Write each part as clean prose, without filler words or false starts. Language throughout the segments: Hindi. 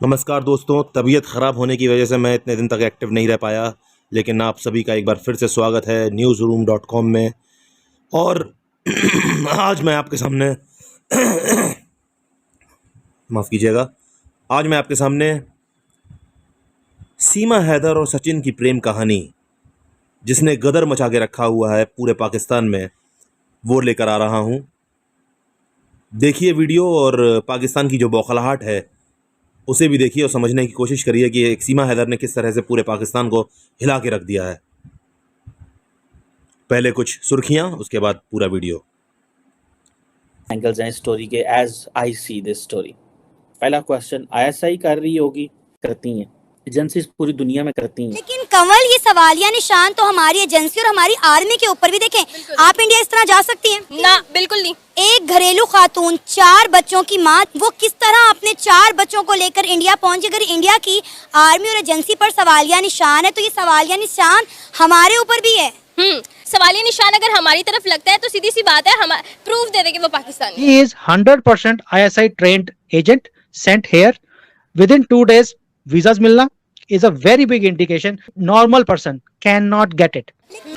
नमस्कार दोस्तों, तबीयत ख़राब होने की वजह से मैं इतने दिन तक एक्टिव नहीं रह पाया, लेकिन आप सभी का एक बार फिर से स्वागत है newsroom.com में। और आज मैं आपके सामने माफ़ कीजिएगा, आज मैं आपके सामने सीमा हैदर और सचिन की प्रेम कहानी, जिसने गदर मचा के रखा हुआ है पूरे पाकिस्तान में, वो लेकर आ रहा हूँ। देखिए वीडियो और पाकिस्तान की जो बौखलाहट है उसे भी देखिए और समझने की कोशिश करिए कि एक सीमा हैदर ने किस तरह से पूरे पाकिस्तान को हिला के रख दिया है। पहले कुछ सुर्खियां, उसके बाद पूरा वीडियो। एंगल्स हैं स्टोरी के as I see this story. पहला क्वेश्चन, आईएसआई कर रही होगी, करती हैं एजेंसीज पूरी दुनिया में करती हैं, लेकिन कमल ये सवालिया निशान तो हमारी एजेंसी और हमारी आर्मी के ऊपर भी देखें। आप इंडिया इस तरह जा सकती हैं? ना, बिल्कुल नहीं। एक घरेलू खातून, 4 बच्चों की माँ, वो किस तरह अपने 4 बच्चों को लेकर इंडिया पहुंची? अगर इंडिया की आर्मी और एजेंसी पर सवालिया निशान है तो ये सवालिया निशान हमारे ऊपर भी है। सवालिया निशान अगर हमारी तरफ लगता है तो सीधी सी बात है, हम प्रूफ दे देंगे वो Pakistani. He is 100% ISI trained agent sent here within 2 days. Visas मिलना is a very big indication. Normal person cannot get it.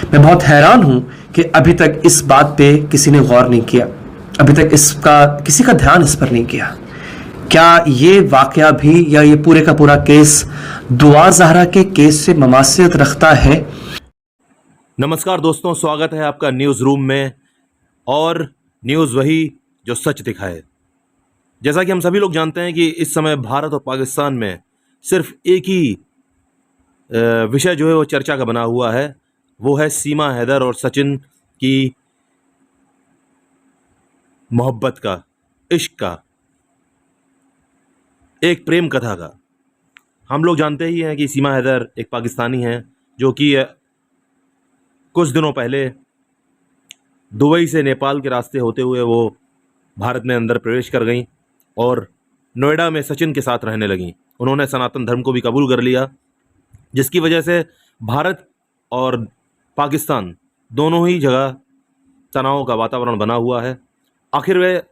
मैं बहुत हैरान हूं कि अभी तक इस बात पे किसी ने गौर नहीं किया, अभी तक इसका किसी का ध्यान इस पर नहीं किया। क्या ये वाकया भी या ये पूरे का पूरा केस दुआ ज़हरा के केस से ममासियत रखता है? नमस्कार दोस्तों, स्वागत है आपका न्यूज़ रूम में। और न्यूज़ वही जो सच दिखाए। जैसा कि हम सभी लोग जानते हैं कि इस समय भारत और पाकिस्तान में सिर्फ एक ही विषय जो है वो चर्चा का बना हुआ है, वो है सीमा हैदर और सचिन की मोहब्बत का, इश्क का, एक प्रेम कथा का। हम लोग जानते ही हैं कि सीमा हैदर एक पाकिस्तानी हैं जो कि कुछ दिनों पहले दुबई से नेपाल के रास्ते होते हुए वो भारत में अंदर प्रवेश कर गईं और नोएडा में सचिन के साथ रहने लगीं। उन्होंने सनातन धर्म को भी कबूल कर लिया, जिसकी वजह से भारत और पाकिस्तान दोनों ही जगह तनाव का वातावरण बना हुआ है। आखिर वे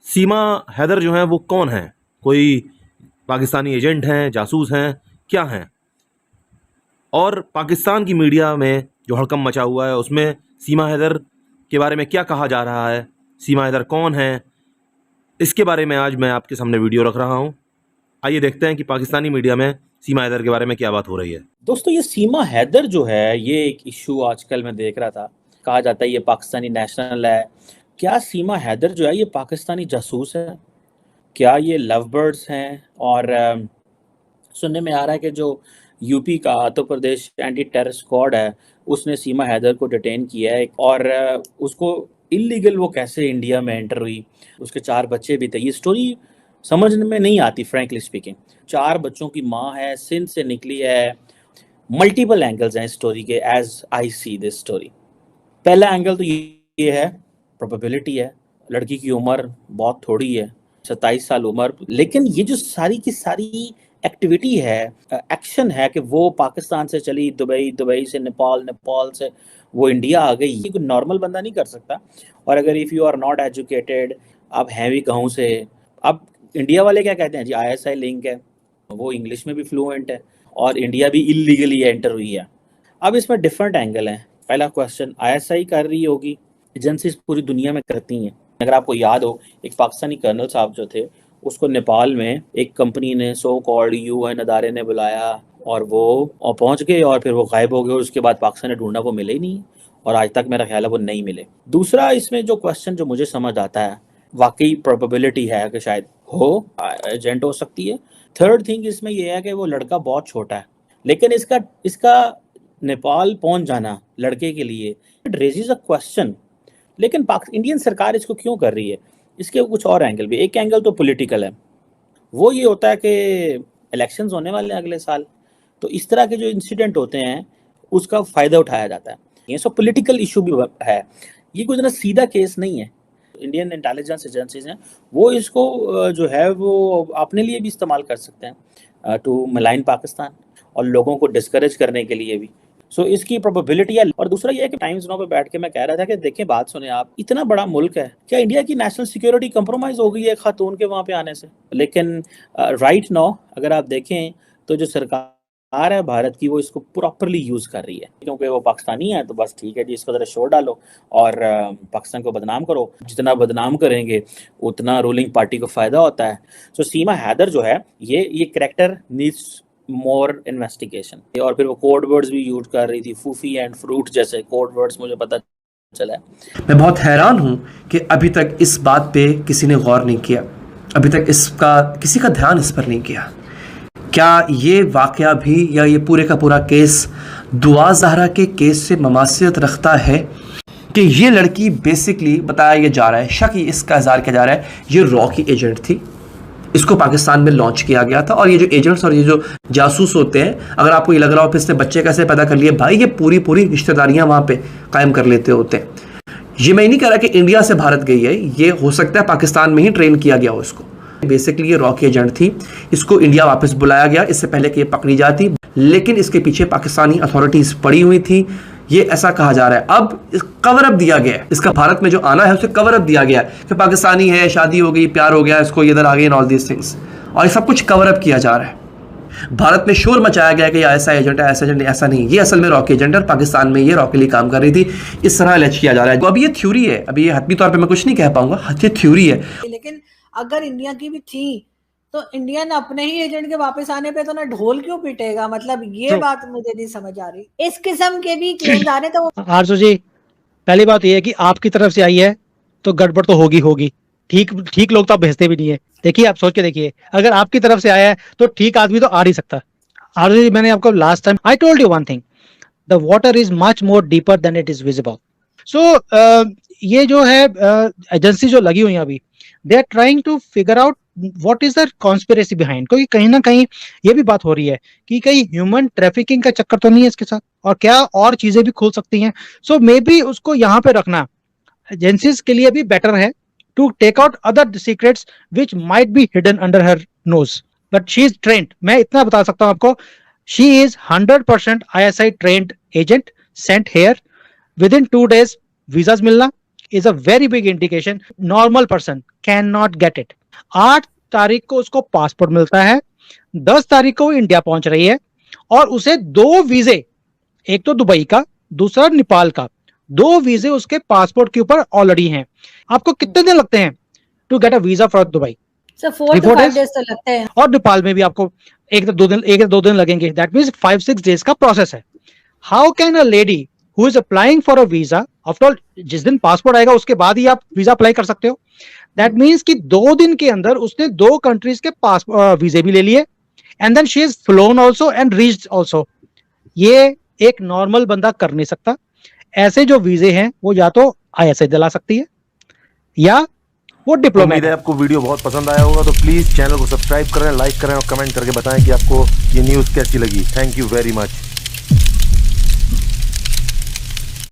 सीमा हैदर जो हैं वो कौन हैं? कोई पाकिस्तानी एजेंट हैं, जासूस हैं, क्या हैं? और पाकिस्तान की मीडिया में जो हड़कंप मचा हुआ है उसमें सीमा हैदर के बारे में क्या कहा जा रहा है, सीमा हैदर कौन है, इसके बारे में आज मैं आपके सामने वीडियो रख रहा हूं। आइए देखते हैं कि पाकिस्तानी मीडिया में सीमा हैदर के बारे में क्या बात हो रही है। दोस्तों ये सीमा हैदर जो है ये एक इशू आजकल मैं देख रहा था। कहा जाता है ये पाकिस्तानी नेशनल है। क्या सीमा हैदर जो है ये पाकिस्तानी जासूस है? क्या ये लव बर्ड्स हैं? और सुनने में आ रहा है कि जो यूपी का Andhra Pradesh anti terror squad है उसने सीमा हैदर को डिटेन किया है और उसको इलीगल वो कैसे इंडिया में एंटर हुई, उसके 4 बच्चे भी थे। ये स्टोरी समझ में नहीं आती फ्रैंकली स्पीकिंग। 4 बच्चों की माँ है, सिंध से निकली है। मल्टीपल एंगल्स हैं स्टोरी के as I see this story. पहला एंगल तो ये है, प्रोबेबिलिटी है। लड़की की उम्र बहुत थोड़ी है, 27 साल उम्र, लेकिन ये जो सारी की सारी एक्टिविटी है, एक्शन है कि वो पाकिस्तान से चली दुबई, दुबई से नेपाल, नेपाल से वो इंडिया आ गई, ये कोई नॉर्मल बंदा नहीं कर सकता। और अगर if you are not educated, आप हैं भी कहूँ से, अब इंडिया वाले क्या कहते हैं जी आईएसआई लिंक है, वो इंग्लिश में भी फ्लुएंट है और इंडिया भी इलीगली एंटर हुई है। अब इसमें डिफरेंट एंगल हैं। पहला क्वेश्चन, आईएसआई कर रही होगी, एजेंसीज पूरी दुनिया में करती हैं। अगर आपको याद हो, एक पाकिस्तानी कर्नल साहब जो थे उसको नेपाल में एक कंपनी ने, सो कॉल्ड यूएन अदारे ने बुलाया और वो पहुंच गए और फिर वो गायब हो गए। उसके बाद पाकिस्तान ने ढूंढा, वो मिले ही नहीं और आज तक मेरा ख्याल है वो नहीं मिले। दूसरा इसमें जो क्वेश्चन जो मुझे समझ आता है, वाकई प्रोबेबिलिटी है कि शायद हो, एजेंट हो सकती है। थर्ड थिंग इसमें यह है कि वो लड़का बहुत छोटा है, लेकिन इसका नेपाल पहुंच जाना लड़के के लिए इट रेजेस अ क्वेश्चन। लेकिन इंडियन सरकार इसको क्यों कर रही है? इसके कुछ और एंगल भी। एक एंगल तो पॉलिटिकल है, वो ये होता है कि इलेक्शंस होने वाले हैं अगले साल, तो इस तरह के जो इंसिडेंट होते हैं उसका फ़ायदा उठाया जाता है। ये सब पॉलिटिकल इशू भी है। ये कोई सीधा केस नहीं है। इंडियन इंटेलिजेंस एजेंसीज हैं वो इसको जो है वो अपने लिए भी इस्तेमाल कर सकते हैं टू मलाइन पाकिस्तान और लोगों को डिस्करेज करने के लिए भी। सो इसकी प्रोबेबिलिटी है। और दूसरा ये है कि टाइम्स नाउ पे बैठ के मैं कह रहा था कि देखें, बात सुने आप, इतना बड़ा मुल्क है, क्या इंडिया की नेशनल सिक्योरिटी कंप्रोमाइज हो गई है खातून के वहाँ पे आने से? लेकिन राइट नाउ अगर आप देखें तो जो सरकार है भारत की, वो इसको प्रॉपरली यूज कर रही है, क्योंकि वो पाकिस्तानी है तो बस ठीक है जी, इसको जरा शोर डालो और पाकिस्तान को बदनाम करो। जितना बदनाम करेंगे उतना रूलिंग पार्टी को फायदा होता है। सो सीमा हैदर जो है, ये कैरेक्टर नीड्स मोर इन्वेस्टिगेशन। और फिर वो कोड वर्ड्स भी यूज कर रही थी, फूफी एंड फ्रूट जैसे कोड वर्ड्स, मुझे पता चला है। मैं बहुत हैरान हूं कि अभी तक इस बात पे किसी ने गौर नहीं किया, अभी तक इसका किसी का ध्यान इस पर नहीं किया। क्या ये वाकया भी या ये पूरे का पूरा केस दुआ ज़हरा के केस से ममासियत रखता है कि ये लड़की बेसिकली, बताया ये जा रहा है, शक इसका इज़हार किया जा रहा है, ये रॉ की एजेंट थी, इसको पाकिस्तान में लॉन्च किया गया था। और ये जो एजेंट्स और ये जो जासूस होते हैं, अगर आपको ये लग रहा हो फिर इसने बच्चे कैसे पैदा कर लिए, भाई ये पूरी रिश्तेदारियां वहाँ पे कायम कर लेते होते हैं। ये मैं नहीं कह रहा कि इंडिया से भारत गई है, ये हो सकता है पाकिस्तान में ही ट्रेन किया गया हो इसको। बेसिकली ये रॉ की एजेंट थी, इसको इंडिया वापस बुलाया गया इससे पहले कि ये पकड़ी जाती, लेकिन इसके पीछे पाकिस्तानी अथॉरिटीज पड़ी हुई थी, ये ऐसा कहा जा रहा है। अब कवर अप दिया गया है, इसका भारत में जो आना है उसे कवर अप दिया गया है कि पाकिस्तानी है, शादी हो गई, प्यार हो गया, इसको इधर आ गई एंड ऑल दीज थिंग्स, और ये सब कुछ कवर अप किया जा रहा है। भारत में शोर मचाया गया कि ऐसा एजेंट है, ऐसा एजेंट, ऐसा नहीं, ये असल में रॉ की एजेंट है, पाकिस्तान में ये रॉ के लिए काम कर रही थी, इस तरह एलेज किया जा रहा है। तो अब ये थ्योरी है, अभी ये हतमी तौर पर मैं कुछ नहीं कह पाऊंगा, ये थ्योरी है। लेकिन अगर इंडिया की भी थी तो इंडियन अपने ही एजेंट के वापस आने पे तो ना ढोल क्यों पीटेगा? मतलब ये बात मुझे नहीं समझ आ रही। इस किस्म के भी क्लेम्स आ रहे तो आरजू जी, पहली बात ये है कि आपकी तरफ से आई है तो गड़बड़ तो होगी। ठीक लोग तो आप भेजते भी नहीं है। देखिए, आप सोच के देखिए, अगर आपकी तरफ से आया है तो ठीक आदमी तो आ नहीं सकता। आरजू जी, मैंने आपको last time I told you one thing, the water is much more deeper than it is visible. So ये जो है एजेंसी जो लगी हुई है अभी, they are trying to figure out what is the conspiracy behind, क्योंकि कहीं ना कहीं ये भी बात हो रही है कि कहीं ह्यूमन ट्रैफिकिंग का चक्कर तो नहीं है इसके साथ, और क्या और चीजें भी खुल सकती हैं। सो मे बी उसको यहाँ पे रखना एजेंसीज के लिए भी बेटर है to take out other secrets which might be hidden under her nose, but she is trained. मैं इतना बता सकता हूँ आपको, she is 100% ISI trained agent sent here. Within 2 days visas मिलना is a very big indication normal person cannot get it। 8 तारीख को उसको पासपोर्ट मिलता है, 10 तारीख को इंडिया पहुंच रही है, और उसे 2 वीजे, एक तो दुबई का, दूसरा नेपाल का, 2 वीजे उसके पासपोर्ट के ऊपर ऑलरेडी हैं। आपको कितने दिन लगते हैं to get a visa for Dubai? Sir 4 to 5 days तो लगते हैं, और नेपाल में भी आपको 1 2 दिन लगेंगे। दैट मींस 5-6 days का प्रोसेस है। How can a lady who is applying for a visa, after all जिस दिन पासपोर्ट आएगा उसके बाद ही आप वीजा अप्लाई कर सकते हो। दैट मींस कि 2 दिन के अंदर उसने 2 कंट्रीज के पास वीजे भी ले लिए, and then she is flown also and reached also. ये एक नॉर्मल बंदा कर नहीं सकता। ऐसे जो वीजे हैं वो या तो ISI दिला सकती है या वो डिप्लोमेट। उम्मीद है आपको वीडियो बहुत पसंद आया होगा, तो प्लीज चैनल को सब्सक्राइब करें, लाइक करें और कमेंट करके बताएं कि आपको ये न्यूज़ कैसी लगी। Thank you very much.